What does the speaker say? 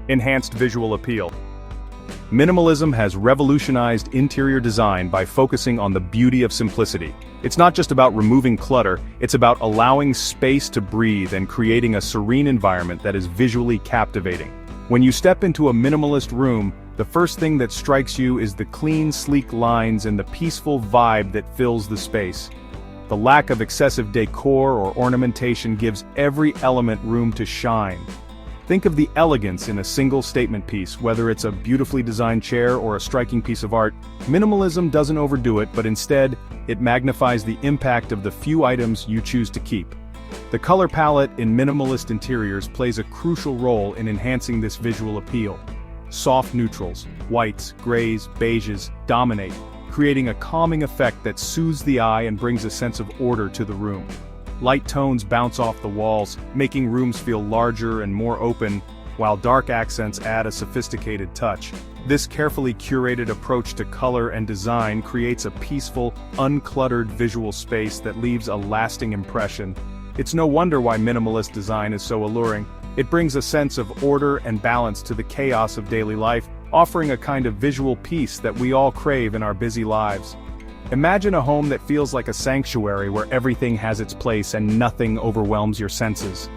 Enhanced visual appeal. Minimalism has revolutionized interior design by focusing on the beauty of simplicity. It's not just about removing clutter, it's about allowing space to breathe and creating a serene environment that is visually captivating. When you step into a minimalist room, the first thing that strikes you is the clean, sleek lines and the peaceful vibe that fills the space. The lack of excessive decor or ornamentation gives every element room to shine. Think of the elegance in a single statement piece, whether it's a beautifully designed chair or a striking piece of art. Minimalism doesn't overdo it, but instead, it magnifies the impact of the few items you choose to keep. The color palette in minimalist interiors plays a crucial role in enhancing this visual appeal. Soft neutrals, whites, grays, beiges, dominate, creating a calming effect that soothes the eye and brings a sense of order to the room. Light tones bounce off the walls, making rooms feel larger and more open, while dark accents add a sophisticated touch. This carefully curated approach to color and design creates a peaceful, uncluttered visual space that leaves a lasting impression. It's no wonder why minimalist design is so alluring. It brings a sense of order and balance to the chaos of daily life, offering a kind of visual peace that we all crave in our busy lives. Imagine a home that feels like a sanctuary where everything has its place and nothing overwhelms your senses.